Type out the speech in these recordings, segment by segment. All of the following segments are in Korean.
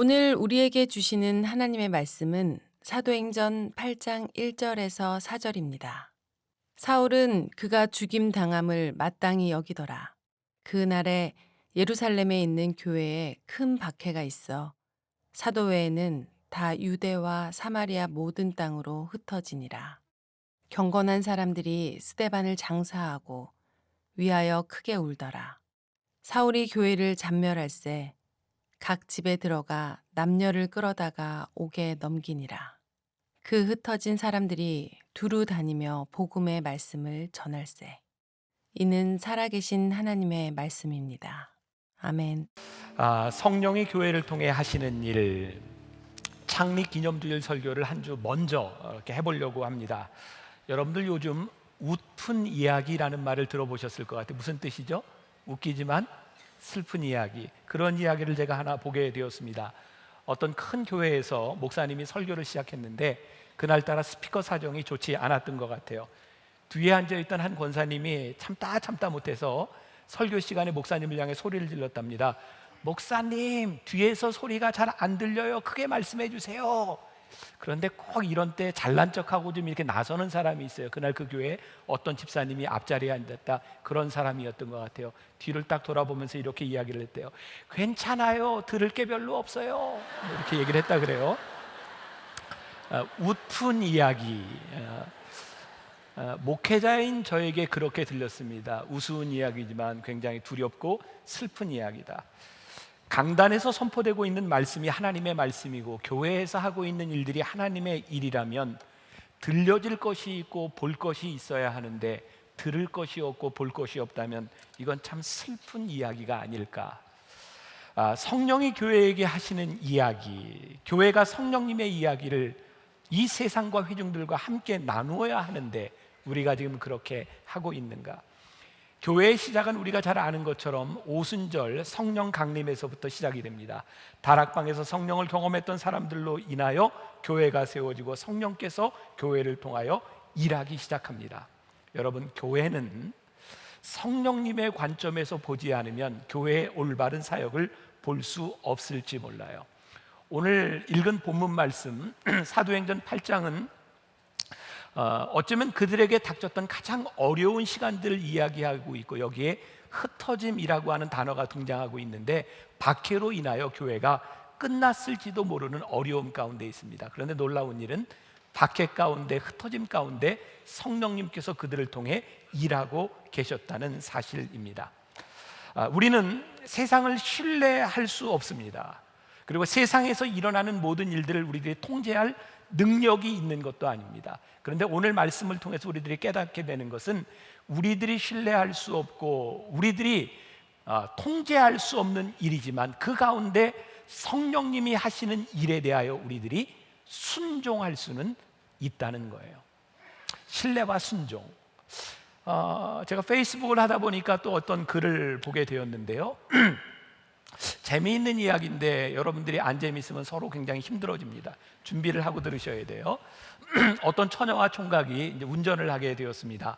오늘 우리에게 주시는 하나님의 말씀은 사도행전 8장 1절에서 4절입니다. 사울은 그가 죽임 당함을 마땅히 여기더라. 그날에 예루살렘에 있는 교회에 큰 박해가 있어 사도 외에는 다 유대와 사마리아 모든 땅으로 흩어지니라. 경건한 사람들이 스데반을 장사하고 위하여 크게 울더라. 사울이 교회를 잔멸할세 각 집에 들어가 남녀를 끌어다가 옥에 넘기니라. 그 흩어진 사람들이 두루 다니며 복음의 말씀을 전할세. 이는 살아계신 하나님의 말씀입니다. 아멘. 성령이 교회를 통해 하시는 일, 창립 기념주일 설교를 한 주 먼저 이렇게 해보려고 합니다. 여러분들 요즘 웃픈 이야기라는 말을 들어보셨을 것 같아요. 무슨 뜻이죠? 웃기지만 슬픈 이야기. 그런 이야기를 제가 하나 보게 되었습니다. 어떤 큰 교회에서 목사님이 설교를 시작했는데 그날따라 스피커 사정이 좋지 않았던 것 같아요. 뒤에 앉아있던 한 권사님이 참다 못해서 설교 시간에 목사님을 향해 소리를 질렀답니다. 목사님, 뒤에서 소리가 잘 안 들려요. 크게 말씀해 주세요. 그런데 꼭 이런 때 잘난 척하고 좀 이렇게 나서는 사람이 있어요. 그날 그 교회에 어떤 집사님이 앞자리에 앉았다, 그런 사람이었던 것 같아요. 뒤를 딱 돌아보면서 이렇게 이야기를 했대요. 괜찮아요, 들을 게 별로 없어요. 이렇게 얘기를 했다 그래요. 웃픈 이야기. 목회자인 저에게 그렇게 들렸습니다. 우스운 이야기지만 굉장히 두렵고 슬픈 이야기다. 강단에서 선포되고 있는 말씀이 하나님의 말씀이고 교회에서 하고 있는 일들이 하나님의 일이라면 들려질 것이 있고 볼 것이 있어야 하는데 들을 것이 없고 볼 것이 없다면 이건 참 슬픈 이야기가 아닐까. 성령이 교회에게 하시는 이야기, 교회가 성령님의 이야기를 이 세상과 회중들과 함께 나누어야 하는데 우리가 지금 그렇게 하고 있는가? 교회의 시작은 우리가 잘 아는 것처럼 오순절 성령 강림에서부터 시작이 됩니다. 다락방에서 성령을 경험했던 사람들로 인하여 교회가 세워지고 성령께서 교회를 통하여 일하기 시작합니다. 여러분, 교회는 성령님의 관점에서 보지 않으면 교회의 올바른 사역을 볼 수 없을지 몰라요. 오늘 읽은 본문 말씀 사도행전 8장은 어쩌면 그들에게 닥쳤던 가장 어려운 시간들을 이야기하고 있고 여기에 흩어짐이라고 하는 단어가 등장하고 있는데 박해로 인하여 교회가 끝났을지도 모르는 어려움 가운데 있습니다. 그런데 놀라운 일은 박해 가운데, 흩어짐 가운데 성령님께서 그들을 통해 일하고 계셨다는 사실입니다. 우리는 세상을 신뢰할 수 없습니다. 그리고 세상에서 일어나는 모든 일들을 우리들이 통제할 능력이 있는 것도 아닙니다. 그런데 오늘 말씀을 통해서 우리들이 깨닫게 되는 것은 우리들이 신뢰할 수 없고 우리들이 통제할 수 없는 일이지만 그 가운데 성령님이 하시는 일에 대하여 우리들이 순종할 수는 있다는 거예요. 신뢰와 순종. 제가 페이스북을 하다 보니까 또 어떤 글을 보게 되었는데요. 재미있는 이야기인데 여러분들이 안 재미있으면 서로 굉장히 힘들어집니다. 준비를 하고 들으셔야 돼요. 어떤 처녀와 총각이 이제 운전을 하게 되었습니다.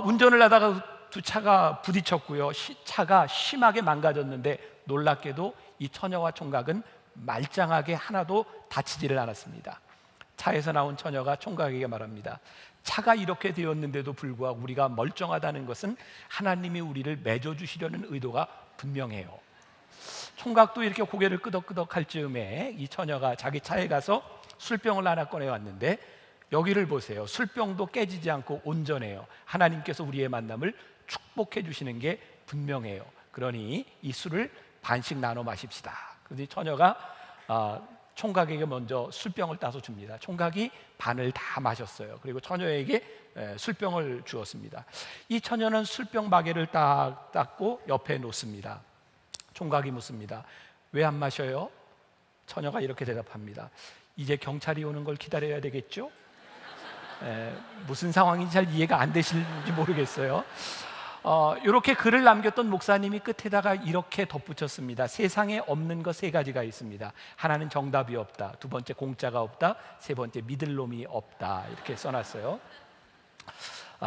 운전을 하다가 두 차가 부딪혔고요. 차가 심하게 망가졌는데 놀랍게도 이 처녀와 총각은 말짱하게 하나도 다치지를 않았습니다. 차에서 나온 처녀가 총각에게 말합니다. 차가 이렇게 되었는데도 불구하고 우리가 멀쩡하다는 것은 하나님이 우리를 맺어주시려는 의도가 분명해요. 총각도 이렇게 고개를 끄덕끄덕 할 즈음에 이 처녀가 자기 차에 가서 술병을 하나 꺼내왔는데 여기를 보세요. 술병도 깨지지 않고 온전해요. 하나님께서 우리의 만남을 축복해 주시는 게 분명해요. 그러니 이 술을 반씩 나눠 마십시다. 그런데 처녀가 총각에게 먼저 술병을 따서 줍니다. 총각이 반을 다 마셨어요. 그리고 처녀에게 술병을 주었습니다. 이 처녀는 술병 마개를 딱 닦고 옆에 놓습니다. 총각이 묻습니다. 왜 안 마셔요? 처녀가 이렇게 대답합니다. 이제 경찰이 오는 걸 기다려야 되겠죠? 무슨 상황인지 잘 이해가 안 되실지 모르겠어요. 이렇게 글을 남겼던 목사님이 끝에다가 이렇게 덧붙였습니다. 세상에 없는 것 세 가지가 있습니다. 하나는 정답이 없다, 두 번째 공짜가 없다, 세 번째 믿을 놈이 없다, 이렇게 써놨어요.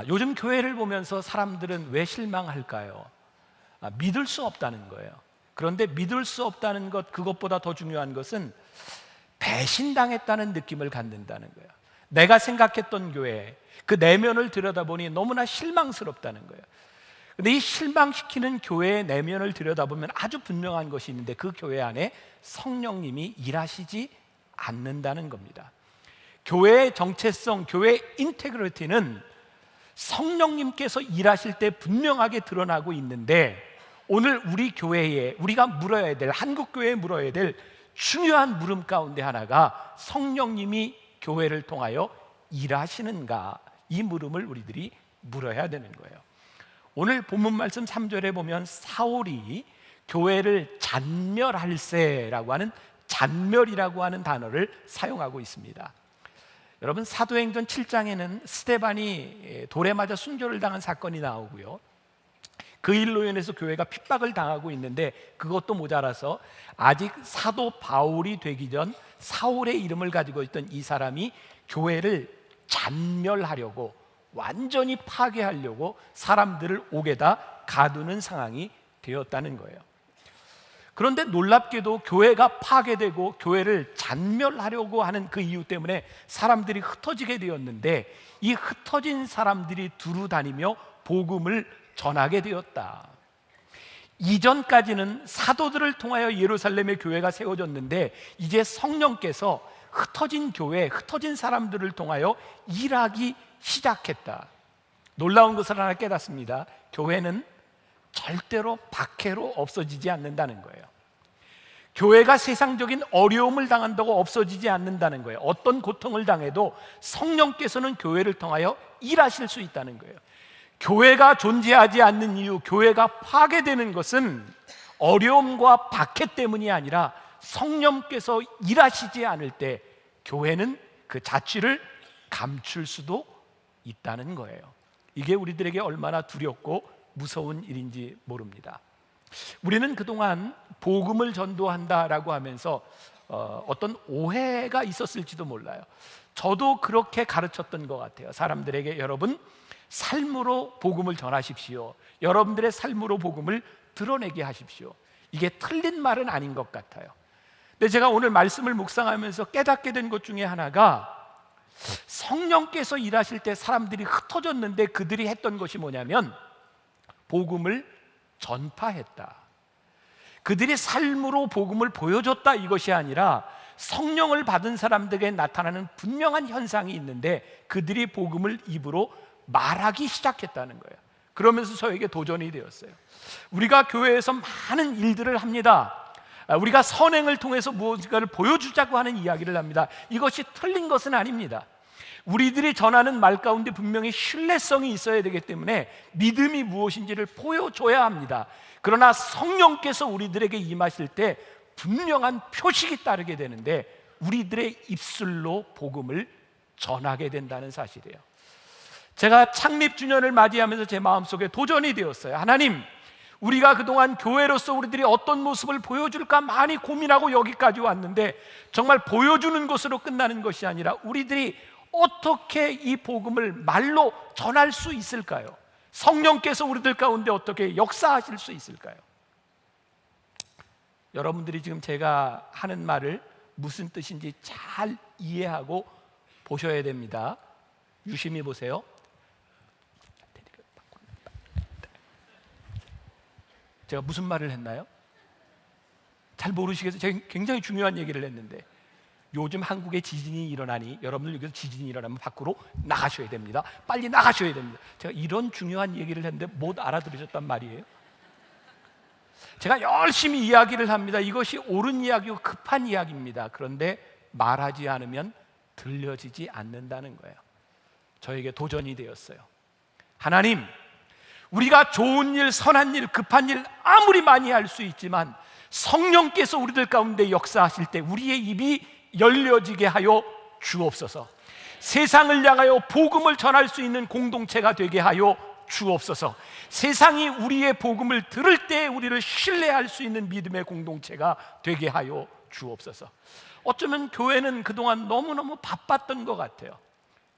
요즘 교회를 보면서 사람들은 왜 실망할까요? 믿을 수 없다는 거예요. 그런데 믿을 수 없다는 것, 그것보다 더 중요한 것은 배신당했다는 느낌을 갖는다는 거예요. 내가 생각했던 교회, 그 내면을 들여다보니 너무나 실망스럽다는 거예요. 근데 이 실망시키는 교회의 내면을 들여다보면 아주 분명한 것이 있는데, 그 교회 안에 성령님이 일하시지 않는다는 겁니다. 교회의 정체성, 교회의 인테그리티는 성령님께서 일하실 때 분명하게 드러나고 있는데, 오늘 우리 교회에 우리가 물어야 될, 한국교회에 물어야 될 중요한 물음 가운데 하나가 성령님이 교회를 통하여 일하시는가, 이 물음을 우리들이 물어야 되는 거예요. 오늘 본문 말씀 3절에 보면 사울이 교회를 잔멸할세라고 하는, 잔멸이라고 하는 단어를 사용하고 있습니다. 여러분, 사도행전 7장에는 스데반이 돌에 맞아 순교를 당한 사건이 나오고요, 그 일로 인해서 교회가 핍박을 당하고 있는데, 그것도 모자라서 아직 사도 바울이 되기 전 사울의 이름을 가지고 있던 이 사람이 교회를 잔멸하려고, 완전히 파괴하려고 사람들을 옥에다 가두는 상황이 되었다는 거예요. 그런데 놀랍게도 교회가 파괴되고 교회를 잔멸하려고 하는 그 이유 때문에 사람들이 흩어지게 되었는데, 이 흩어진 사람들이 두루 다니며 복음을 전하게 되었다. 이전까지는 사도들을 통하여 예루살렘의 교회가 세워졌는데, 이제 성령께서 흩어진 교회, 흩어진 사람들을 통하여 일하기 시작했다. 놀라운 것을 하나 깨닫습니다. 교회는 절대로 박해로 없어지지 않는다는 거예요. 교회가 세상적인 어려움을 당한다고 없어지지 않는다는 거예요. 어떤 고통을 당해도 성령께서는 교회를 통하여 일하실 수 있다는 거예요. 교회가 존재하지 않는 이유, 교회가 파괴되는 것은 어려움과 박해 때문이 아니라 성령께서 일하시지 않을 때 교회는 그 자취를 감출 수도 있다는 거예요. 이게 우리들에게 얼마나 두렵고 무서운 일인지 모릅니다. 우리는 그동안 복음을 전도한다라고 하면서 어떤 오해가 있었을지도 몰라요. 저도 그렇게 가르쳤던 것 같아요. 사람들에게, 여러분, 삶으로 복음을 전하십시오. 여러분들의 삶으로 복음을 드러내게 하십시오. 이게 틀린 말은 아닌 것 같아요. 근데 제가 오늘 말씀을 묵상하면서 깨닫게 된 것 중에 하나가, 성령께서 일하실 때 사람들이 흩어졌는데 그들이 했던 것이 뭐냐면 복음을 전파했다. 그들이 삶으로 복음을 보여줬다, 이것이 아니라 성령을 받은 사람들에게 나타나는 분명한 현상이 있는데 그들이 복음을 입으로 말하기 시작했다는 거예요. 그러면서 저에게 도전이 되었어요. 우리가 교회에서 많은 일들을 합니다. 우리가 선행을 통해서 무엇인가를 보여주자고 하는 이야기를 합니다. 이것이 틀린 것은 아닙니다. 우리들이 전하는 말 가운데 분명히 신뢰성이 있어야 되기 때문에 믿음이 무엇인지를 보여줘야 합니다. 그러나 성령께서 우리들에게 임하실 때 분명한 표식이 따르게 되는데, 우리들의 입술로 복음을 전하게 된다는 사실이에요. 제가 창립 주년을 맞이하면서 제 마음속에 도전이 되었어요. 하나님, 우리가 그동안 교회로서 우리들이 어떤 모습을 보여줄까 많이 고민하고 여기까지 왔는데, 정말 보여주는 것으로 끝나는 것이 아니라 우리들이 어떻게 이 복음을 말로 전할 수 있을까요? 성령께서 우리들 가운데 어떻게 역사하실 수 있을까요? 여러분들이 지금 제가 하는 말을 무슨 뜻인지 잘 이해하고 보셔야 됩니다. 유심히 보세요. 제가 무슨 말을 했나요? 잘 모르시겠어요? 제가 굉장히 중요한 얘기를 했는데, 요즘 한국에 지진이 일어나니 여러분들 여기서 지진이 일어나면 밖으로 나가셔야 됩니다. 빨리 나가셔야 됩니다. 제가 이런 중요한 얘기를 했는데 못 알아들으셨단 말이에요. 제가 열심히 이야기를 합니다. 이것이 옳은 이야기고 급한 이야기입니다. 그런데 말하지 않으면 들려지지 않는다는 거예요. 저에게 도전이 되었어요. 하나님, 우리가 좋은 일, 선한 일, 급한 일 아무리 많이 할 수 있지만 성령께서 우리들 가운데 역사하실 때 우리의 입이 열려지게 하여 주옵소서. 세상을 향하여 복음을 전할 수 있는 공동체가 되게 하여 주옵소서. 세상이 우리의 복음을 들을 때 우리를 신뢰할 수 있는 믿음의 공동체가 되게 하여 주옵소서. 어쩌면 교회는 그동안 너무너무 바빴던 것 같아요.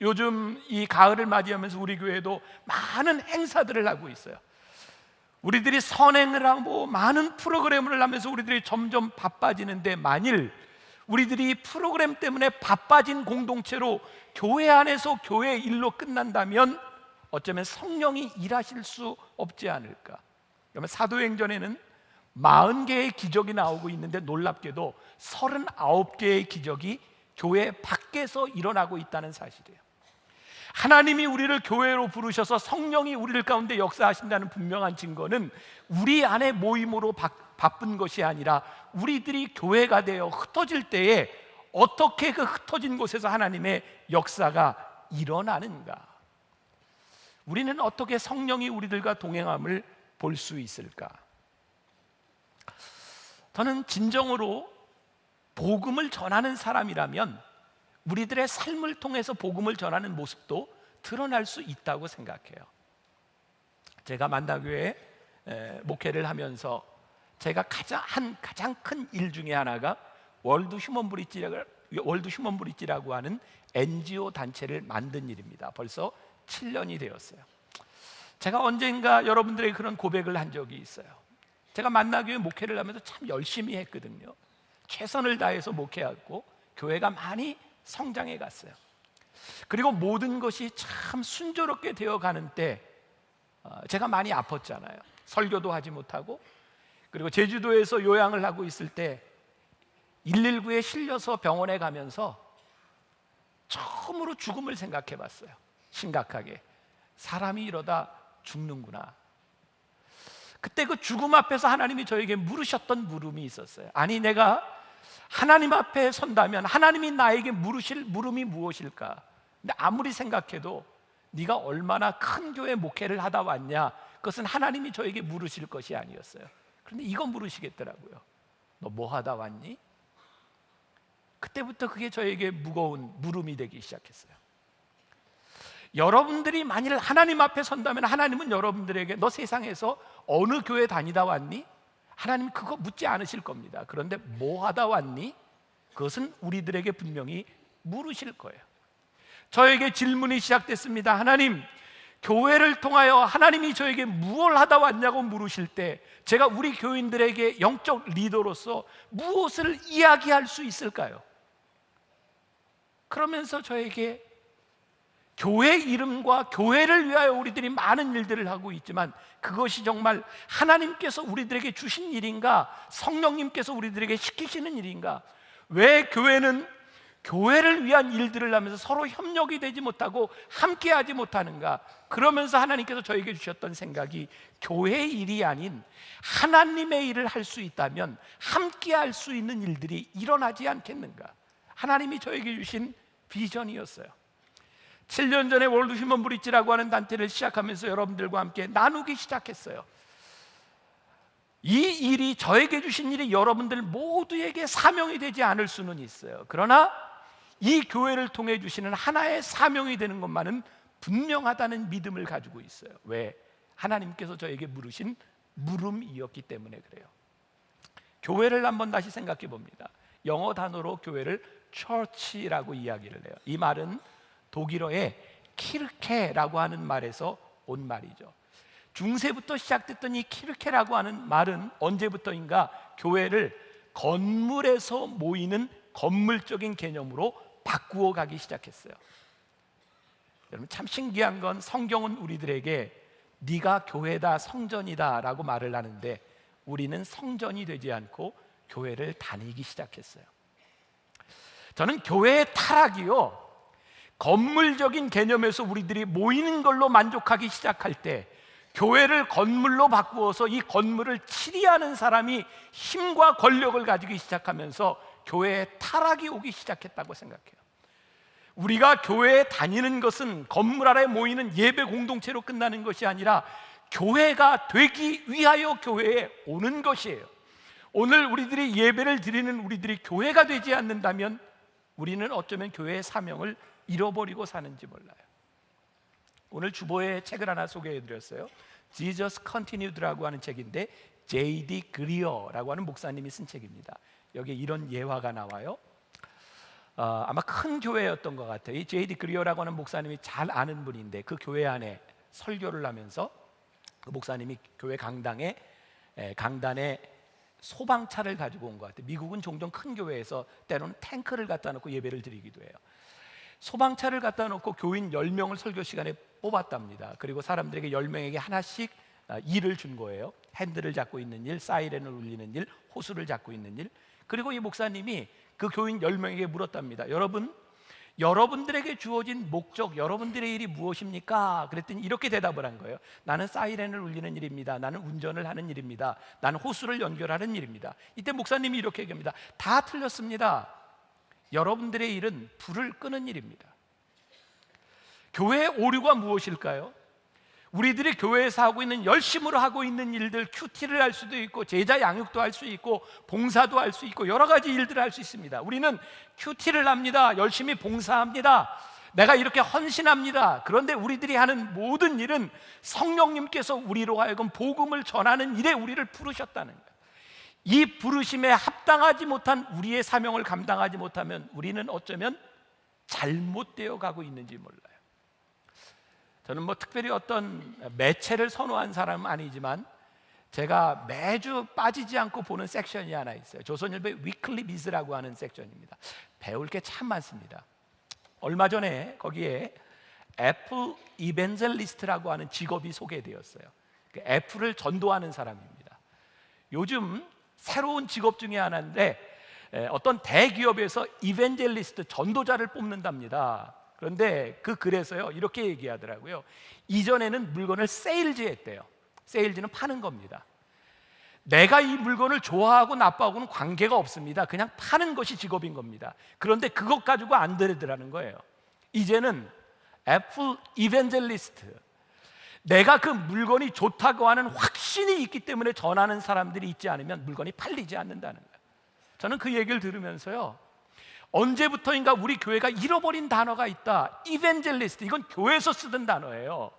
요즘 이 가을을 맞이하면서 우리 교회도 많은 행사들을 하고 있어요. 우리들이 선행을 하고 많은 프로그램을 하면서 우리들이 점점 바빠지는데, 만일 우리들이 프로그램 때문에 바빠진 공동체로 교회 안에서 교회 일로 끝난다면 어쩌면 성령이 일하실 수 없지 않을까. 그러면 사도행전에는 40개의 기적이 나오고 있는데, 놀랍게도 39개의 기적이 교회 밖에서 일어나고 있다는 사실이에요. 하나님이 우리를 교회로 부르셔서 성령이 우리를 가운데 역사하신다는 분명한 증거는 우리 안에 모임으로 바쁜 것이 아니라 우리들이 교회가 되어 흩어질 때에 어떻게 그 흩어진 곳에서 하나님의 역사가 일어나는가. 우리는 어떻게 성령이 우리들과 동행함을 볼 수 있을까? 저는 진정으로 복음을 전하는 사람이라면 우리들의 삶을 통해서 복음을 전하는 모습도 드러날 수 있다고 생각해요. 제가 만다교회 목회를 하면서 제가 가장 큰 일 중에 하나가 월드 휴먼 브릿지라고 하는 NGO 단체를 만든 일입니다. 벌써 7년이 되었어요. 제가 언젠가 여러분들에게 그런 고백을 한 적이 있어요. 제가 만나교회 목회를 하면서 참 열심히 했거든요. 최선을 다해서 목회하고 교회가 많이 성장해 갔어요. 그리고 모든 것이 참 순조롭게 되어 가는 때 제가 많이 아팠잖아요. 설교도 하지 못하고, 그리고 제주도에서 요양을 하고 있을 때 119에 실려서 병원에 가면서 처음으로 죽음을 생각해 봤어요. 심각하게. 사람이 이러다 죽는구나. 그때 그 죽음 앞에서 하나님이 저에게 물으셨던 물음이 있었어요. 아니, 내가 하나님 앞에 선다면 하나님이 나에게 물으실 물음이 무엇일까? 근데 아무리 생각해도 네가 얼마나 큰 교회 목회를 하다 왔냐, 그것은 하나님이 저에게 물으실 것이 아니었어요. 그런데 이거 물으시겠더라고요. 너 뭐 하다 왔니? 그때부터 그게 저에게 무거운 물음이 되기 시작했어요. 여러분들이 만일 하나님 앞에 선다면 하나님은 여러분들에게 너 세상에서 어느 교회 다니다 왔니? 하나님 그거 묻지 않으실 겁니다. 그런데 뭐 하다 왔니? 그것은 우리들에게 분명히 물으실 거예요. 저에게 질문이 시작됐습니다. 하나님, 교회를 통하여 하나님이 저에게 무엇을 하다 왔냐고 물으실 때 제가 우리 교인들에게 영적 리더로서 무엇을 이야기할 수 있을까요? 그러면서 저에게 교회 이름과 교회를 위하여 우리들이 많은 일들을 하고 있지만 그것이 정말 하나님께서 우리들에게 주신 일인가? 성령님께서 우리들에게 시키시는 일인가? 왜 교회는 교회를 위한 일들을 하면서 서로 협력이 되지 못하고 함께하지 못하는가? 그러면서 하나님께서 저에게 주셨던 생각이, 교회의 일이 아닌 하나님의 일을 할 수 있다면 함께할 수 있는 일들이 일어나지 않겠는가? 하나님이 저에게 주신 비전이었어요. 7년 전에 월드 휴먼 브릿지라고 하는 단체를 시작하면서 여러분들과 함께 나누기 시작했어요. 이 일이, 저에게 주신 일이 여러분들 모두에게 사명이 되지 않을 수는 있어요. 그러나 이 교회를 통해 주시는 하나의 사명이 되는 것만은 분명하다는 믿음을 가지고 있어요. 왜? 하나님께서 저에게 물으신 물음이었기 때문에 그래요. 교회를 한번 다시 생각해 봅니다. 영어 단어로 교회를 church라고 이야기를 해요. 이 말은 독일어의 키르케라고 하는 말에서 온 말이죠. 중세부터 시작됐던 이 키르케라고 하는 말은 언제부터인가 교회를 건물에서 모이는 건물적인 개념으로 바꾸어 가기 시작했어요. 여러분, 참 신기한 건 성경은 우리들에게 네가 교회다, 성전이다 라고 말을 하는데 우리는 성전이 되지 않고 교회를 다니기 시작했어요. 저는 교회의 타락이요, 건물적인 개념에서 우리들이 모이는 걸로 만족하기 시작할 때 교회를 건물로 바꾸어서 이 건물을 치리하는 사람이 힘과 권력을 가지기 시작하면서 교회에 타락이 오기 시작했다고 생각해요. 우리가 교회에 다니는 것은 건물 아래 모이는 예배 공동체로 끝나는 것이 아니라 교회가 되기 위하여 교회에 오는 것이에요. 오늘 우리들이 예배를 드리는 우리들이 교회가 되지 않는다면 우리는 어쩌면 교회의 사명을 잃어버리고 사는지 몰라요. 오늘 주보에 책을 하나 소개해드렸어요. Jesus Continued라고 하는 책인데 J.D. 그리어라고 하는 목사님이 쓴 책입니다. 여기에 이런 예화가 나와요. 아마 큰 교회였던 것 같아요. 이 J.D. 그리어라고 하는 목사님이 잘 아는 분인데 그 교회 안에 설교를 하면서 그 목사님이 교회 강단에 소방차를 가지고 온 것 같아요. 미국은 종종 큰 교회에서 때로는 탱크를 갖다 놓고 예배를 드리기도 해요. 소방차를 갖다 놓고 교인 10명을 설교 시간에 뽑았답니다. 그리고 사람들에게 10명에게 하나씩 일을 준 거예요. 핸들을 잡고 있는 일, 사이렌을 울리는 일, 호수를 잡고 있는 일. 그리고 이 목사님이 그 교인 10명에게 물었답니다. 여러분들에게 주어진 목적, 여러분들의 일이 무엇입니까? 그랬더니 이렇게 대답을 한 거예요. 나는 사이렌을 울리는 일입니다. 나는 운전을 하는 일입니다. 나는 호수를 연결하는 일입니다. 이때 목사님이 이렇게 얘기합니다. 다 틀렸습니다. 여러분들의 일은 불을 끄는 일입니다. 교회의 오류가 무엇일까요? 우리들이 교회에서 하고 있는, 열심으로 하고 있는 일들, 큐티를 할 수도 있고 제자 양육도 할 수 있고 봉사도 할 수 있고 여러 가지 일들을 할 수 있습니다. 우리는 큐티를 합니다. 열심히 봉사합니다. 내가 이렇게 헌신합니다. 그런데 우리들이 하는 모든 일은 성령님께서 우리로 하여금 복음을 전하는 일에 우리를 부르셨다는 거예요. 이 부르심에 합당하지 못한 우리의 사명을 감당하지 못하면 우리는 어쩌면 잘못되어 가고 있는지 몰라요. 저는 특별히 어떤 매체를 선호한 사람은 아니지만 제가 매주 빠지지 않고 보는 섹션이 하나 있어요. 조선일보의 위클리 비즈라고 하는 섹션입니다. 배울 게 참 많습니다. 얼마 전에 거기에 애플 이벤젤리스트라고 하는 직업이 소개되었어요. 애플을 전도하는 사람입니다. 요즘 새로운 직업 중에 하나인데 어떤 대기업에서 이벤젤리스트, 전도자를 뽑는답니다. 그런데 그 글에서요 이렇게 얘기하더라고요. 이전에는 물건을 세일즈했대요. 세일즈는 파는 겁니다. 내가 이 물건을 좋아하고 나빠하고는 관계가 없습니다. 그냥 파는 것이 직업인 겁니다. 그런데 그것 가지고 안 되더라는 거예요. 이제는 애플 이벤젤리스트, 내가 그 물건이 좋다고 하는 확신이 있기 때문에 전하는 사람들이 있지 않으면 물건이 팔리지 않는다는 거예요. 저는 그 얘기를 들으면서요, 언제부터인가 우리 교회가 잃어버린 단어가 있다. 이벤젤리스트, 이건 교회에서 쓰던 단어예요.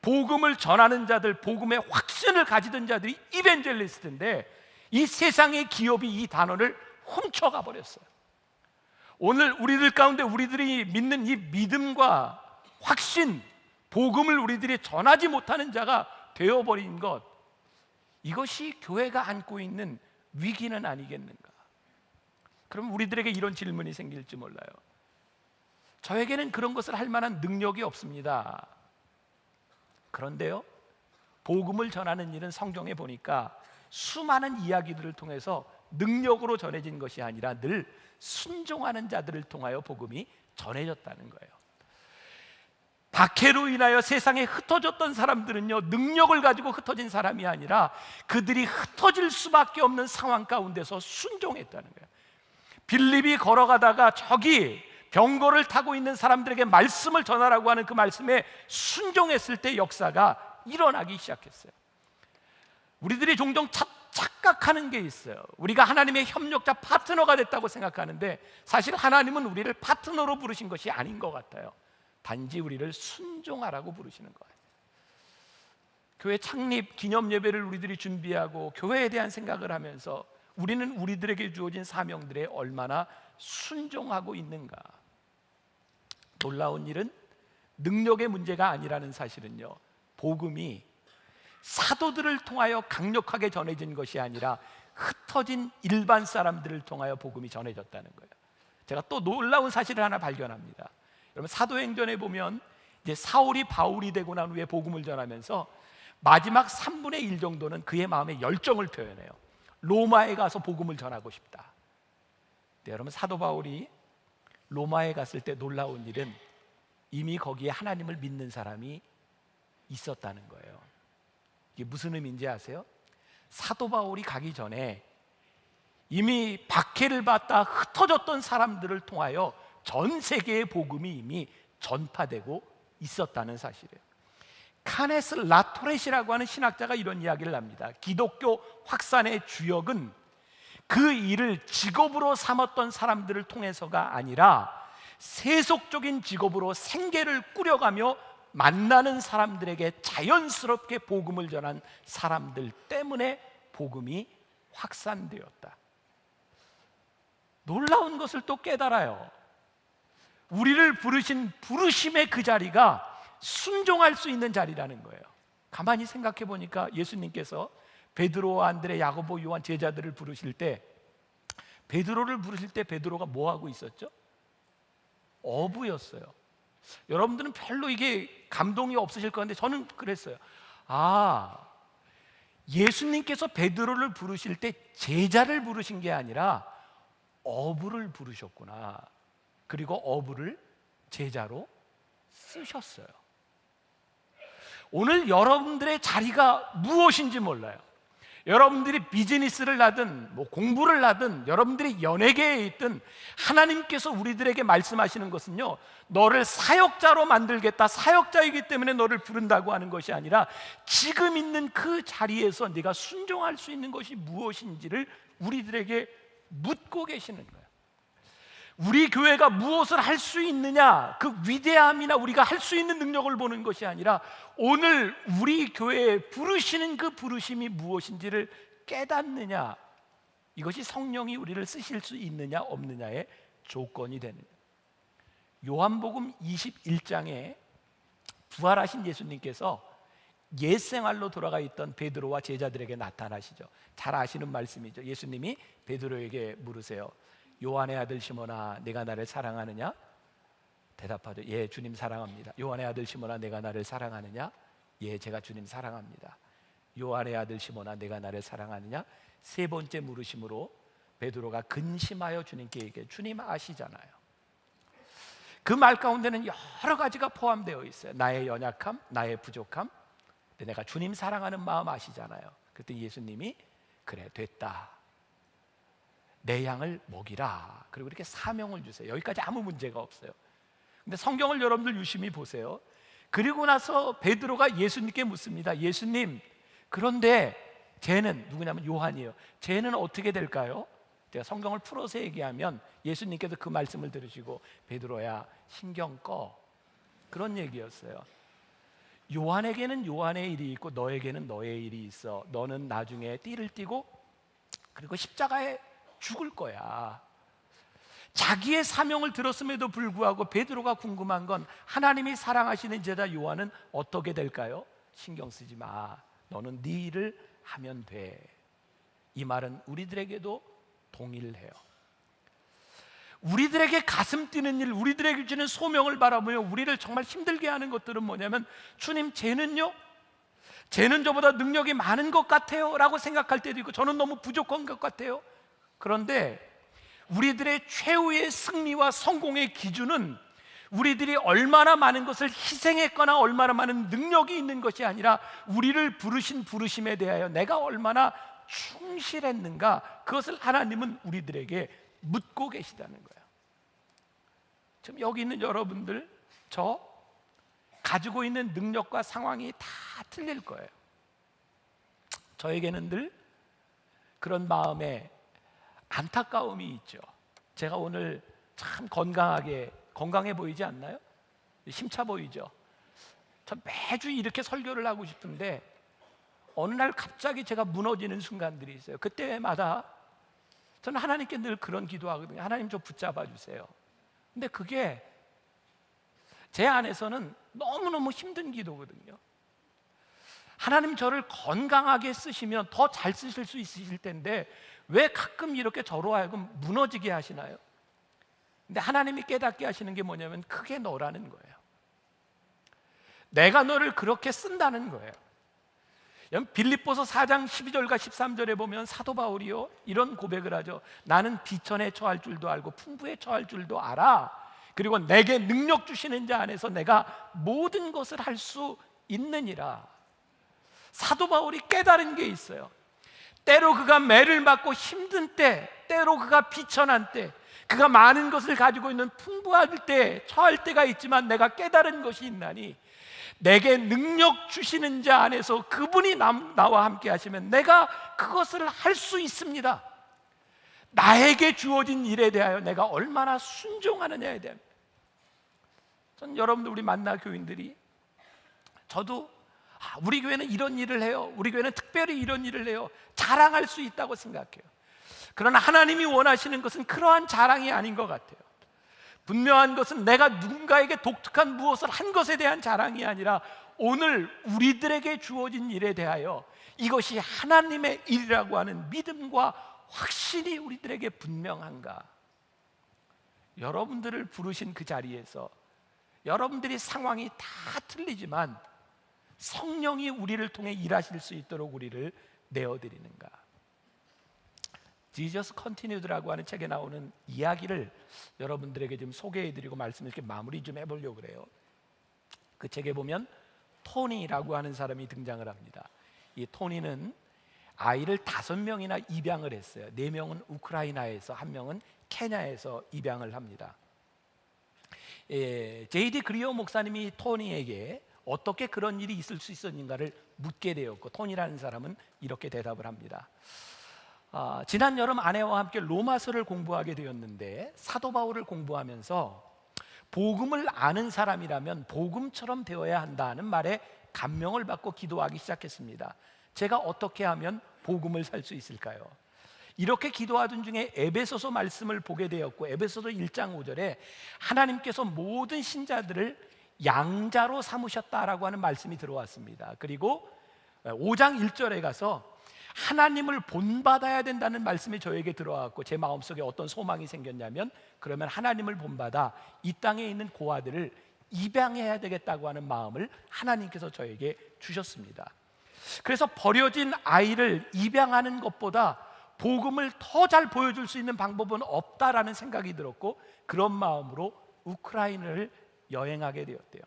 복음을 전하는 자들, 복음의 확신을 가지던 자들이 이벤젤리스트인데 이 세상의 기업이 이 단어를 훔쳐가 버렸어요. 오늘 우리들 가운데 우리들이 믿는 이 믿음과 확신, 복음을 우리들이 전하지 못하는 자가 되어버린 것, 이것이 교회가 안고 있는 위기는 아니겠는가? 그럼 우리들에게 이런 질문이 생길지 몰라요. 저에게는 그런 것을 할 만한 능력이 없습니다. 그런데요, 복음을 전하는 일은 성경에 보니까 수많은 이야기들을 통해서 능력으로 전해진 것이 아니라 늘 순종하는 자들을 통하여 복음이 전해졌다는 거예요. 박해로 인하여 세상에 흩어졌던 사람들은요, 능력을 가지고 흩어진 사람이 아니라 그들이 흩어질 수밖에 없는 상황 가운데서 순종했다는 거예요. 빌립이 걸어가다가 저기 병거를 타고 있는 사람들에게 말씀을 전하라고 하는 그 말씀에 순종했을 때 역사가 일어나기 시작했어요. 우리들이 종종 착각하는 게 있어요. 우리가 하나님의 협력자, 파트너가 됐다고 생각하는데 사실 하나님은 우리를 파트너로 부르신 것이 아닌 것 같아요. 단지 우리를 순종하라고 부르시는 거예요. 교회 창립 기념 예배를 우리들이 준비하고 교회에 대한 생각을 하면서 우리는 우리들에게 주어진 사명들에 얼마나 순종하고 있는가? 놀라운 일은 능력의 문제가 아니라는 사실은요, 복음이 사도들을 통하여 강력하게 전해진 것이 아니라 흩어진 일반 사람들을 통하여 복음이 전해졌다는 거예요. 제가 또 놀라운 사실을 하나 발견합니다. 여러분, 사도행전에 보면 이제 사울이 바울이 되고 난 후에 복음을 전하면서 마지막 3분의 1 정도는 그의 마음의 열정을 표현해요. 로마에 가서 복음을 전하고 싶다. 네, 여러분, 사도 바울이 로마에 갔을 때 놀라운 일은 이미 거기에 하나님을 믿는 사람이 있었다는 거예요. 이게 무슨 의미인지 아세요? 사도 바울이 가기 전에 이미 박해를 받다 흩어졌던 사람들을 통하여 전 세계의 복음이 이미 전파되고 있었다는 사실이에요. 카네스 라토렛이라고 하는 신학자가 이런 이야기를 합니다. 기독교 확산의 주역은 그 일을 직업으로 삼았던 사람들을 통해서가 아니라 세속적인 직업으로 생계를 꾸려가며 만나는 사람들에게 자연스럽게 복음을 전한 사람들 때문에 복음이 확산되었다. 놀라운 것을 또 깨달아요. 우리를 부르신 부르심의 그 자리가 순종할 수 있는 자리라는 거예요. 가만히 생각해 보니까 예수님께서 베드로와 안드레, 야고보, 요한 제자들을 부르실 때, 베드로를 부르실 때 베드로가 뭐 하고 있었죠? 어부였어요. 여러분들은 별로 이게 감동이 없으실 건데 저는 그랬어요. 아, 예수님께서 베드로를 부르실 때 제자를 부르신 게 아니라 어부를 부르셨구나. 그리고 어부를 제자로 쓰셨어요. 오늘 여러분들의 자리가 무엇인지 몰라요. 여러분들이 비즈니스를 하든 공부를 하든 여러분들이 연예계에 있든 하나님께서 우리들에게 말씀하시는 것은요, 너를 사역자로 만들겠다, 사역자이기 때문에 너를 부른다고 하는 것이 아니라 지금 있는 그 자리에서 네가 순종할 수 있는 것이 무엇인지를 우리들에게 묻고 계시는 거예요. 우리 교회가 무엇을 할 수 있느냐, 그 위대함이나 우리가 할 수 있는 능력을 보는 것이 아니라 오늘 우리 교회에 부르시는 그 부르심이 무엇인지를 깨닫느냐, 이것이 성령이 우리를 쓰실 수 있느냐 없느냐의 조건이 되는 거예요. 요한복음 21장에 부활하신 예수님께서 옛 생활로 돌아가 있던 베드로와 제자들에게 나타나시죠. 잘 아시는 말씀이죠. 예수님이 베드로에게 물으세요. 요한의 아들 시몬아, 내가 나를 사랑하느냐? 대답하죠. 예, 주님 사랑합니다. 요한의 아들 시몬아, 내가 나를 사랑하느냐? 예, 제가 주님 사랑합니다. 요한의 아들 시몬아, 내가 나를 사랑하느냐? 세 번째 물으심으로 베드로가 근심하여 주님께 얘기해. 주님 아시잖아요. 그 말 가운데는 여러 가지가 포함되어 있어요. 나의 연약함, 나의 부족함. 근데 내가 주님 사랑하는 마음 아시잖아요. 그랬더니 예수님이 그래, 됐다. 내 양을 먹이라. 그리고 이렇게 사명을 주세요. 여기까지 아무 문제가 없어요. 근데 성경을 여러분들 유심히 보세요. 그리고 나서 베드로가 예수님께 묻습니다. 예수님, 그런데 쟤는 누구냐면 요한이에요. 쟤는 어떻게 될까요? 제가 성경을 풀어서 얘기하면 예수님께서 그 말씀을 들으시고 베드로야, 신경 꺼, 그런 얘기였어요. 요한에게는 요한의 일이 있고 너에게는 너의 일이 있어. 너는 나중에 띠를 띠고 그리고 십자가에 죽을 거야. 자기의 사명을 들었음에도 불구하고 베드로가 궁금한 건 하나님이 사랑하시는 제자 요한은 어떻게 될까요? 신경 쓰지 마. 너는 네 일을 하면 돼. 이 말은 우리들에게도 동일해요. 우리들에게 가슴 뛰는 일, 우리들에게 주는 소명을 바라보며 우리를 정말 힘들게 하는 것들은 뭐냐면, 주님, 쟤는요? 쟤는 저보다 능력이 많은 것 같아요 라고 생각할 때도 있고, 저는 너무 부족한 것 같아요. 그런데 우리들의 최후의 승리와 성공의 기준은 우리들이 얼마나 많은 것을 희생했거나 얼마나 많은 능력이 있는 것이 아니라 우리를 부르신 부르심에 대하여 내가 얼마나 충실했는가, 그것을 하나님은 우리들에게 묻고 계시다는 거예요. 지금 여기 있는 여러분들, 저 가지고 있는 능력과 상황이 다 틀릴 거예요. 저에게는 늘 그런 마음에 안타까움이 있죠. 제가 오늘 참 건강해 보이지 않나요? 힘차 보이죠? 전 매주 이렇게 설교를 하고 싶은데 어느 날 갑자기 제가 무너지는 순간들이 있어요. 그때마다 저는 하나님께 늘 그런 기도하거든요. 하나님, 좀 붙잡아 주세요. 근데 그게 제 안에서는 너무너무 힘든 기도거든요. 하나님, 저를 건강하게 쓰시면 더 잘 쓰실 수 있으실 텐데 왜 가끔 이렇게 저로 하여금 무너지게 하시나요? 근데 하나님이 깨닫게 하시는 게 뭐냐면 그게 너라는 거예요. 내가 너를 그렇게 쓴다는 거예요. 빌립보서 4장 12절과 13절에 보면 사도 바울이요, 이런 고백을 하죠. 나는 비천에 처할 줄도 알고 풍부에 처할 줄도 알아. 그리고 내게 능력 주시는 자 안에서 내가 모든 것을 할 수 있느니라. 사도 바울이 깨달은 게 있어요. 때로 그가 매를 맞고 힘든 때, 때로 그가 비천한 때, 그가 많은 것을 가지고 있는 풍부할 때, 처할 때가 있지만 내가 깨달은 것이 있나니 내게 능력 주시는 자 안에서 그분이 나와 함께 하시면 내가 그것을 할 수 있습니다. 나에게 주어진 일에 대하여 내가 얼마나 순종하느냐에 대한, 전 여러분들, 우리 만나 교인들이, 저도 우리 교회는 이런 일을 해요, 우리 교회는 특별히 이런 일을 해요, 자랑할 수 있다고 생각해요. 그러나 하나님이 원하시는 것은 그러한 자랑이 아닌 것 같아요. 분명한 것은 내가 누군가에게 독특한 무엇을 한 것에 대한 자랑이 아니라 오늘 우리들에게 주어진 일에 대하여 이것이 하나님의 일이라고 하는 믿음과 확신이 우리들에게 분명한가? 여러분들을 부르신 그 자리에서 여러분들이 상황이 다 틀리지만 성령이 우리를 통해 일하실 수 있도록 우리를 내어드리는가? Jesus Continued라고 하는 책에 나오는 이야기를 여러분들에게 좀 소개해드리고 말씀을 이렇게 마무리 좀 해보려고 그래요. 그 책에 보면 토니라고 하는 사람이 등장을 합니다. 이 토니는 아이를 5명이나 입양을 했어요. 4명은 우크라이나에서, 1명은 케냐에서 입양을 합니다. J.D. 그리어 목사님이 토니에게 어떻게 그런 일이 있을 수 있었는가를 묻게 되었고, 토니라는 사람은 이렇게 대답을 합니다. 지난 여름 아내와 함께 로마서를 공부하게 되었는데 사도 바울을 공부하면서 복음을 아는 사람이라면 복음처럼 되어야 한다는 말에 감명을 받고 기도하기 시작했습니다. 제가 어떻게 하면 복음을 살 수 있을까요? 이렇게 기도하던 중에 에베소서 말씀을 보게 되었고, 에베소서 1장 5절에 하나님께서 모든 신자들을 양자로 삼으셨다라고 하는 말씀이 들어왔습니다. 그리고 5장 1절에 가서 하나님을 본받아야 된다는 말씀이 저에게 들어왔고, 제 마음속에 어떤 소망이 생겼냐면, 그러면 하나님을 본받아 이 땅에 있는 고아들을 입양해야 되겠다고 하는 마음을 하나님께서 저에게 주셨습니다. 그래서 버려진 아이를 입양하는 것보다 복음을 더 잘 보여줄 수 있는 방법은 없다라는 생각이 들었고, 그런 마음으로 우크라이나를 여행하게 되었대요.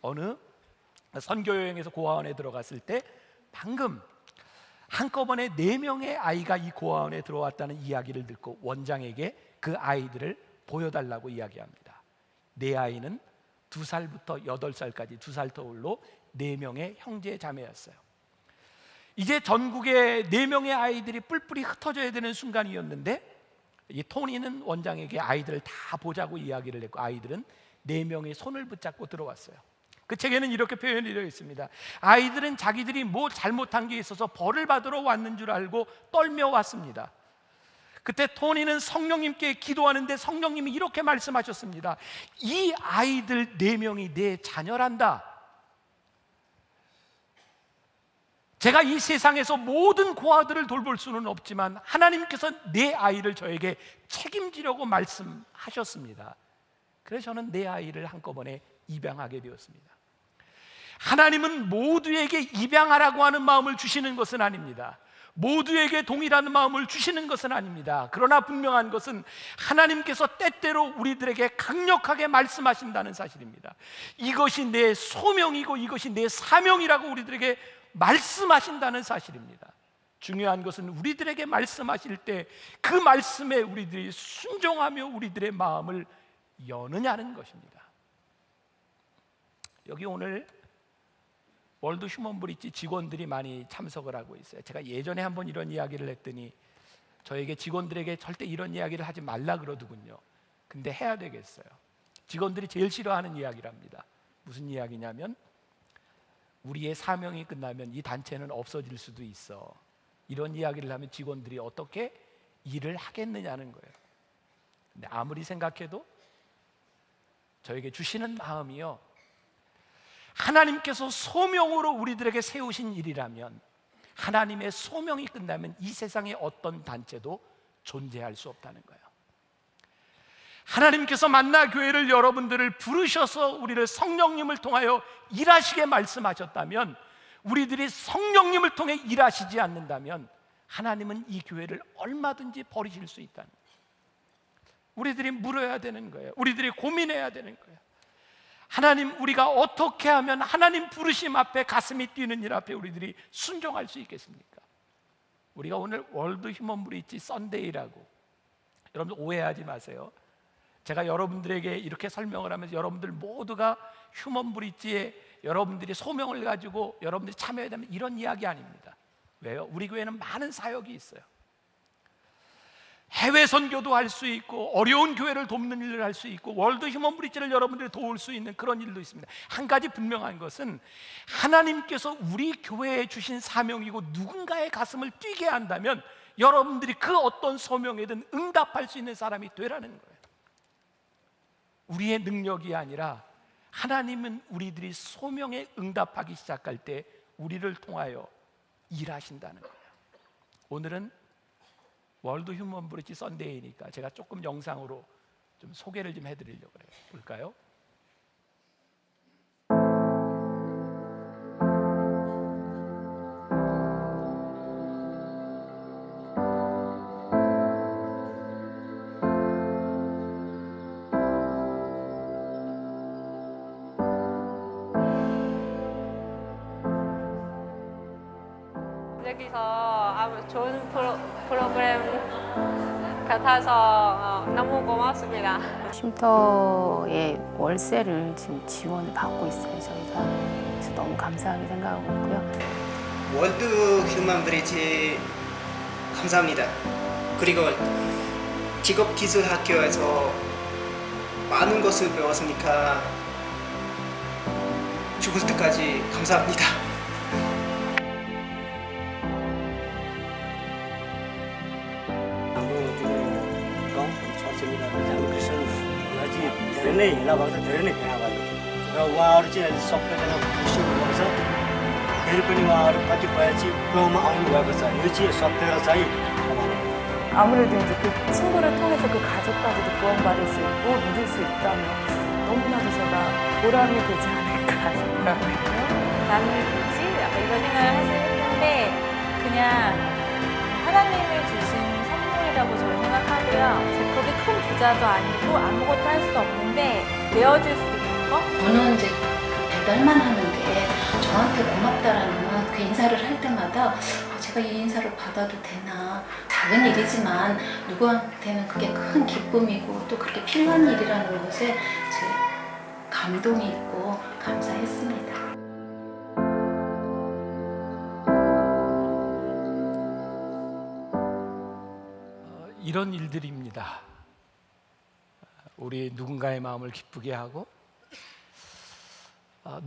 어느 선교 여행에서 고아원에 들어갔을 때 방금 한꺼번에 4명의 아이가 이 고아원에 들어왔다는 이야기를 듣고 원장에게 그 아이들을 보여달라고 이야기합니다. 내 아이는 2살부터 8살까지 2살 터울로 4명의 형제 자매였어요. 이제 전국에 4명의 아이들이 뿔뿔이 흩어져야 되는 순간이었는데, 이 토니는 원장에게 아이들을 다 보자고 이야기를 했고, 아이들은 4명의 손을 붙잡고 들어왔어요. 그 책에는 이렇게 표현이 되어 있습니다. 아이들은 자기들이 뭐 잘못한 게 있어서 벌을 받으러 왔는 줄 알고 떨며 왔습니다. 그때 토니는 성령님께 기도하는데 성령님이 이렇게 말씀하셨습니다. 이 아이들 4명이 내 자녀란다. 제가 이 세상에서 모든 고아들을 돌볼 수는 없지만 하나님께서 내 아이를 저에게 책임지려고 말씀하셨습니다. 그래서 저는 내 아이를 한꺼번에 입양하게 되었습니다. 하나님은 모두에게 입양하라고 하는 마음을 주시는 것은 아닙니다. 모두에게 동일한 마음을 주시는 것은 아닙니다. 그러나 분명한 것은 하나님께서 때때로 우리들에게 강력하게 말씀하신다는 사실입니다. 이것이 내 소명이고 이것이 내 사명이라고 우리들에게 말씀하신다는 사실입니다. 중요한 것은 우리들에게 말씀하실 때 그 말씀에 우리들이 순종하며 우리들의 마음을 여느냐는 것입니다. 여기 오늘 월드 휴먼 브릿지 직원들이 많이 참석을 하고 있어요. 제가 예전에 한번 이런 이야기를 했더니 저에게 직원들에게 절대 이런 이야기를 하지 말라 그러더군요. 근데 해야 되겠어요. 직원들이 제일 싫어하는 이야기랍니다. 무슨 이야기냐면, 우리의 사명이 끝나면 이 단체는 없어질 수도 있어. 이런 이야기를 하면 직원들이 어떻게 일을 하겠느냐는 거예요. 근데 아무리 생각해도 저에게 주시는 마음이요, 하나님께서 소명으로 우리들에게 세우신 일이라면, 하나님의 소명이 끝나면 이 세상에 어떤 단체도 존재할 수 없다는 거예요. 하나님께서 만나 교회를 여러분들을 부르셔서 우리를 성령님을 통하여 일하시게 말씀하셨다면, 우리들이 성령님을 통해 일하시지 않는다면 하나님은 이 교회를 얼마든지 버리실 수 있다는 거예요. 우리들이 물어야 되는 거예요. 우리들이 고민해야 되는 거예요. 하나님, 우리가 어떻게 하면 하나님 부르심 앞에 가슴이 뛰는 일 앞에 우리들이 순종할 수 있겠습니까? 우리가 오늘 월드 휴먼 브릿지 썬데이라고, 여러분들 오해하지 마세요. 제가 여러분들에게 이렇게 설명을 하면서 여러분들 모두가 휴먼 브릿지에 여러분들이 소명을 가지고 여러분들이 참여해야 되는 이런 이야기 아닙니다. 왜요? 우리 교회는 많은 사역이 있어요. 해외 선교도 할 수 있고, 어려운 교회를 돕는 일을 할 수 있고, 월드 휴먼 브릿지를 여러분들이 도울 수 있는 그런 일도 있습니다. 한 가지 분명한 것은 하나님께서 우리 교회에 주신 사명이고 누군가의 가슴을 뛰게 한다면 여러분들이 그 어떤 소명에든 응답할 수 있는 사람이 되라는 거예요. 우리의 능력이 아니라 하나님은 우리들이 소명에 응답하기 시작할 때 우리를 통하여 일하신다는 거예요. 오늘은 월드 휴먼 브릿지 선데이니까 제가 조금 영상으로 좀 소개를 좀 해드리려고 그래요. 볼까요? 여기서 아주 좋은 프로그램 같아서 너무 고맙습니다. 쉼터의 월세를 지금 지원을 받고 있어요. 저희가 그래서 너무 감사하게 생각하고 있고요. 월드 휴먼 브릿지 감사합니다. 그리고 직업기술학교에서 많은 것을 배웠으니까 죽을 때까지 감사합니다. धेरै नै हेला भएको छ, धेरै नै भेडा भएको छ र उहाँहरू चाहिँ अहिले सबैजना खुसी हुनुभएको छ। फेरि पनि उहाँहरू कतिपय चाहिँ गाउँमा आउनुभएको छ। यो चाहिँ सत्य चाहिँ 아무래도 이제 그 친구를 통해서 그 가족까지도 구원받을 수 있고 믿을 수 있다면 너무나도 제가 보람이 되지 않을까 싶어요. 나는 뭐지? 약간 이런 생각을 했는데 그냥 하나님이 주신 선물이라고 저는 생각하고요. 그렇게 큰 부자도 아니고 아무것도 할 수 없는데 내어줄 수 있는 거? 저는 이제 배달만 하는데 저한테 고맙다라는 그 인사를 할 때마다 제가 이 인사를 받아도 되나, 작은 일이지만 누구한테는 그게 큰 기쁨이고 또 그렇게 필요한 일이라는 것에 제 감동이 있고 감사했습니다. 이런 일들입니다. 우리 누군가의 마음을 기쁘게 하고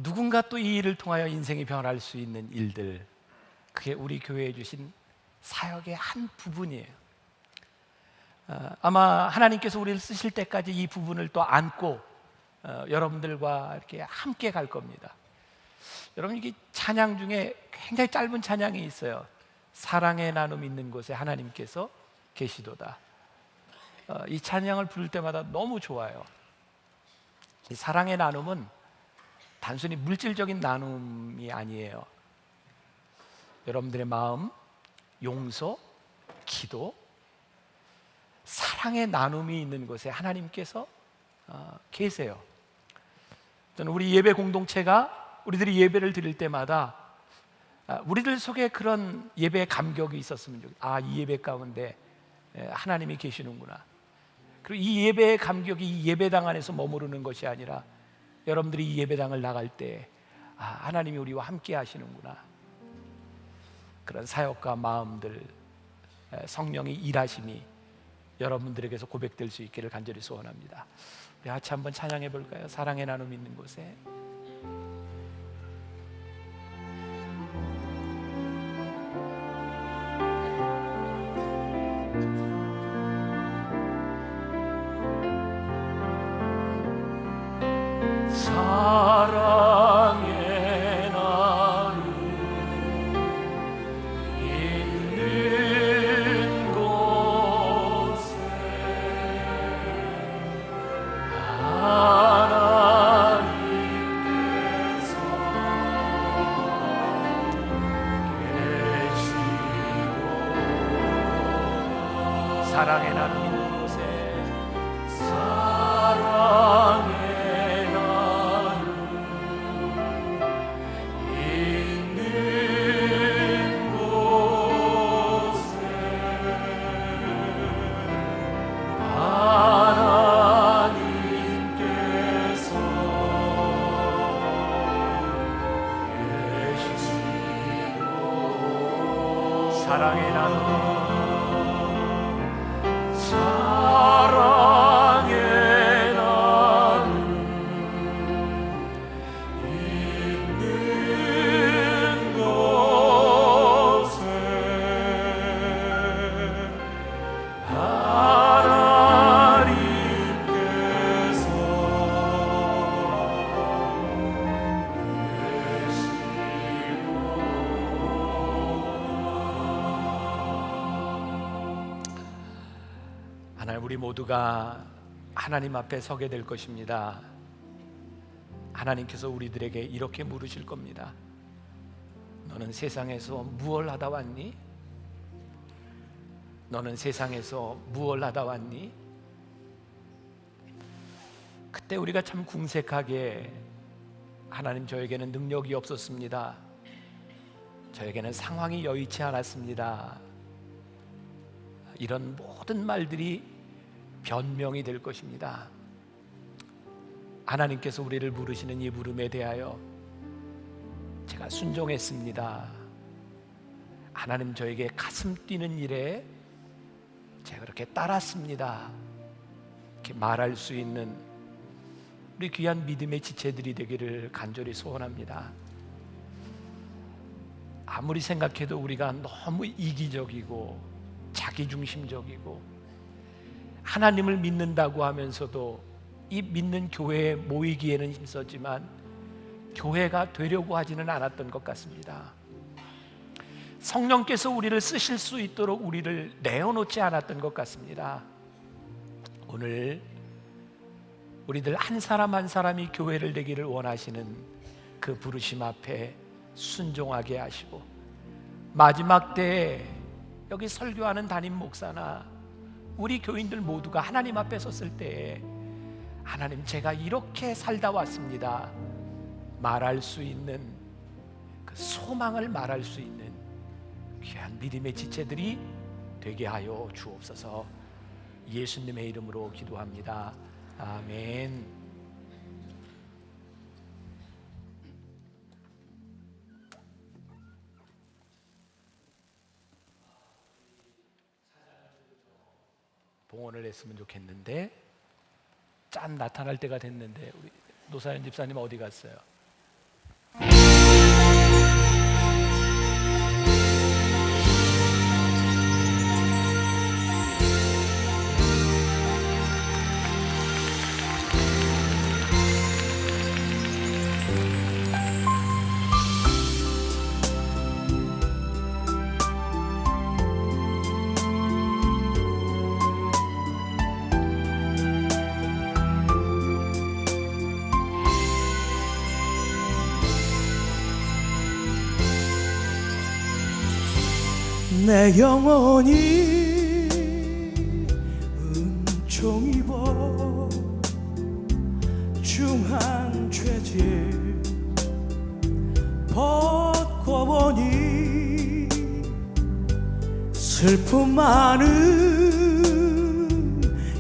누군가 또 이 일을 통하여 인생이 변할 수 있는 일들, 그게 우리 교회에 주신 사역의 한 부분이에요. 아마 하나님께서 우리를 쓰실 때까지 이 부분을 또 안고 여러분들과 이렇게 함께 갈 겁니다. 여러분, 이게 찬양 중에 굉장히 짧은 찬양이 있어요. 사랑의 나눔 있는 곳에 하나님께서 계시도다. 이 찬양을 부를 때마다 너무 좋아요. 이 사랑의 나눔은 단순히 물질적인 나눔이 아니에요. 여러분들의 마음, 용서, 기도, 사랑의 나눔이 있는 곳에 하나님께서 계세요. 저는 우리 예배 공동체가 우리들이 예배를 드릴 때마다 우리들 속에 그런 예배의 감격이 있었으면 좋겠어요. 이 예배 가운데 하나님이 계시는구나. 그리고 이 예배의 감격이 이 예배당 안에서 머무르는 것이 아니라 여러분들이 이 예배당을 나갈 때 하나님이 우리와 함께 하시는구나. 그런 사역과 마음들, 성령의 일하심이 여러분들에게서 고백될 수 있기를 간절히 소원합니다. 우리 같이 한번 찬양해 볼까요? 사랑의 나눔 있는 곳에. 사랑의 나눔 있는 곳에 하나님께서 계시고 사랑의 나눔 있는 곳에 사랑의 사랑의 나눔, 사랑의 나눔 있는 곳에 하나님께서 하나님, 우리 모두가 하나님 앞에 서게 될 것입니다. 하나님께서 우리들에게 이렇게 물으실 겁니다. 너는 세상에서 무엇을 하다 왔니? 너는 세상에서 무엇을 하다 왔니? 그때 우리가 참 궁색하게, 하나님, 저에게는 능력이 없었습니다. 저에게는 상황이 여의치 않았습니다. 이런 모든 말들이 변명이 될 것입니다. 하나님께서 우리를 부르시는 이 부름에 대하여 제가 순종했습니다. 하나님, 저에게 가슴 뛰는 일에 제가 그렇게 따랐습니다. 이렇게 말할 수 있는 우리 귀한 믿음의 지체들이 되기를 간절히 소원합니다. 아무리 생각해도 우리가 너무 이기적이고 자기중심적이고 하나님을 믿는다고 하면서도 이 믿는 교회에 모이기에는 힘썼지만 교회가 되려고 하지는 않았던 것 같습니다. 성령께서 우리를 쓰실 수 있도록 우리를 내어놓지 않았던 것 같습니다. 오늘 우리들 한 사람 한 사람이 교회를 되기를 원하시는 그 부르심 앞에 순종하게 하시고, 마지막 때에 여기 설교하는 담임 목사나 우리 교인들 모두가 하나님 앞에 섰을 때에 하나님, 제가 이렇게 살다 왔습니다 말할 수 있는 그 소망을 말할 수 있는 귀한 믿음의 지체들이 되게 하여 주옵소서. 예수님의 이름으로 기도합니다. 아멘. 봉헌을 했으면 좋겠는데 짠 나타날 때가 됐는데 우리 노사연 집사님 어디 갔어요? 내 영혼이 은총 입어 중한 죄질 벗고 보니 슬픔 많은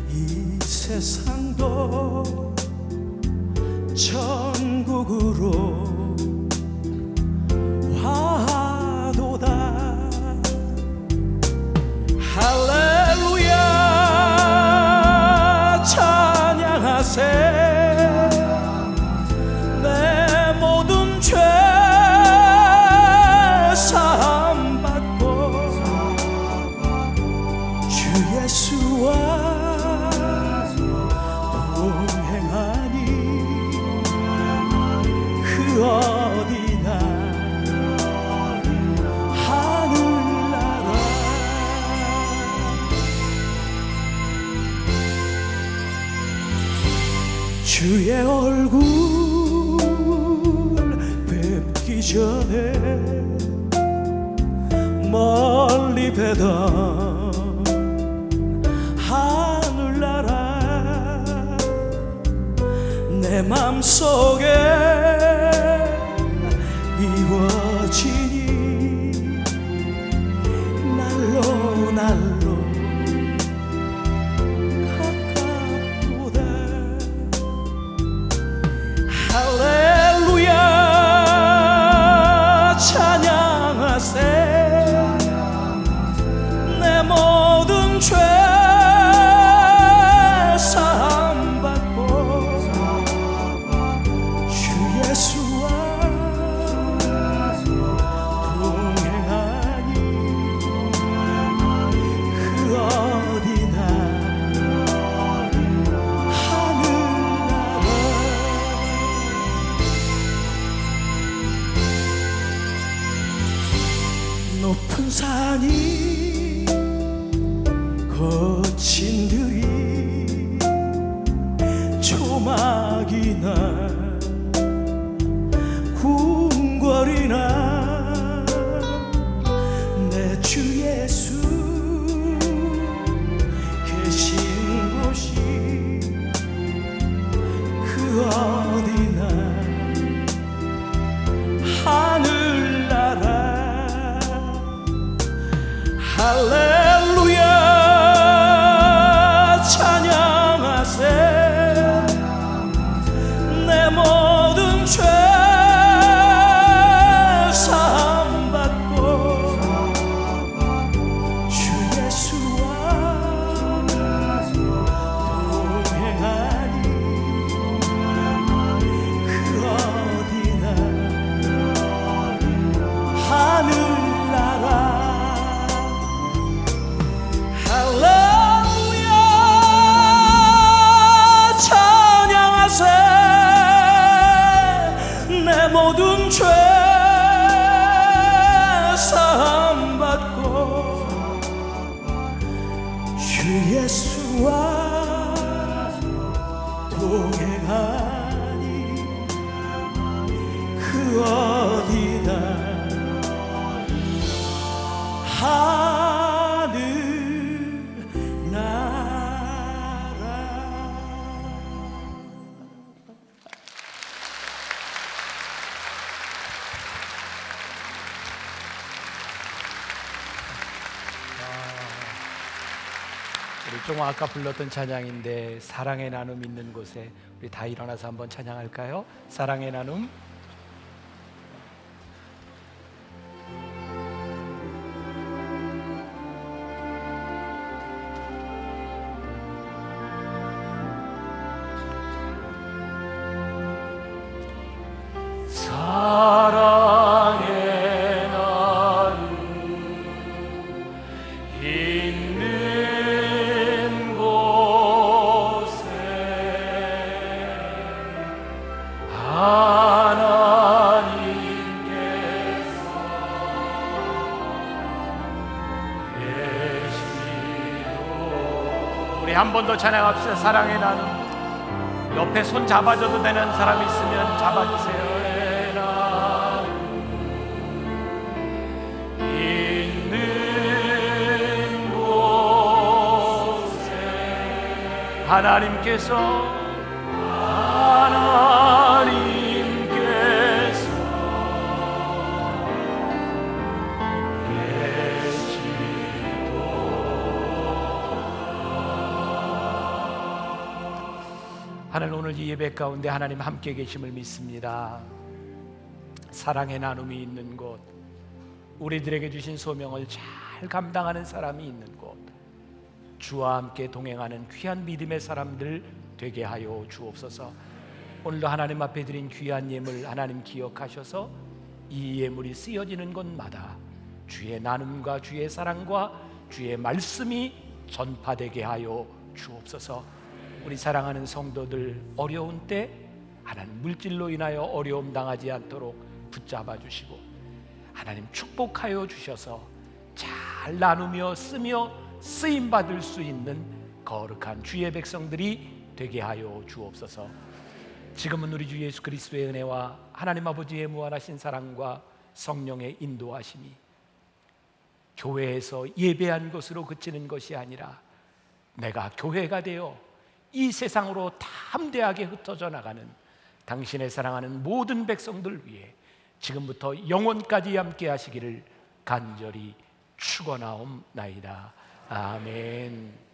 이 세상도 천국으로 화도다. 할렐루야 찬양하세. 내 모든 죄 사함 받고 주 예수와 동행하니 그 어디나 주의 얼굴 뵙기 전에 멀리 뵈던 하늘나라 내 맘속에 이루어지니 날로 날로 할렐루야 찬양하세. 내 모든 죄 사함 받고 주 예수와 동행하니 그 어디나 높은 산이 거친 들이 소나기나 궁궐이나 내 주 예수 계신 곳이 그 어디나 하늘나라 할렐루야 찬양하세 내 모든 죄 사함받고 주 예수와 동행하니 그 어디나 하늘나라 할렐루야 찬양하세 내 모든 죄 사함받고 주 예수와 동행하니 그 어디나 우리 좀 아까 불렀던 찬양인데 사랑의 나눔 있는 곳에 우리 다 일어나서 한번 찬양할까요? 사랑의 나눔. 사랑의 나눔 있는 곳에 하나님께서 계시도. 우리 한 번 더 찬양합시다. 사랑의 나눔. 옆에 손 잡아줘도 되는 사람 있으면 잡아주세요. 있는 곳에 하나님께서 하나님, 오늘 이 예배 가운데 하나님 함께 계심을 믿습니다. 사랑의 나눔이 있는 곳, 우리들에게 주신 소명을 잘 감당하는 사람이 있는 곳, 주와 함께 동행하는 귀한 믿음의 사람들 되게 하여 주옵소서. 오늘도 하나님 앞에 드린 귀한 예물 하나님 기억하셔서 이 예물이 쓰여지는 곳마다 주의 나눔과 주의 사랑과 주의 말씀이 전파되게 하여 주옵소서. 우리 사랑하는 성도들 어려운 때 하나님 물질로 인하여 어려움 당하지 않도록 붙잡아 주시고 하나님 축복하여 주셔서 잘 나누며 쓰며 쓰임 받을 수 있는 거룩한 주의 백성들이 되게 하여 주옵소서. 지금은 우리 주 예수 그리스도의 은혜와 하나님 아버지의 무한하신 사랑과 성령의 인도하심이 교회에서 예배한 것으로 그치는 것이 아니라 내가 교회가 되어 이 세상으로 담대하게 흩어져 나가는 당신의 사랑하는 모든 백성들 위해 지금부터 영원까지 함께 하시기를 간절히 축원하옵나이다. 아멘.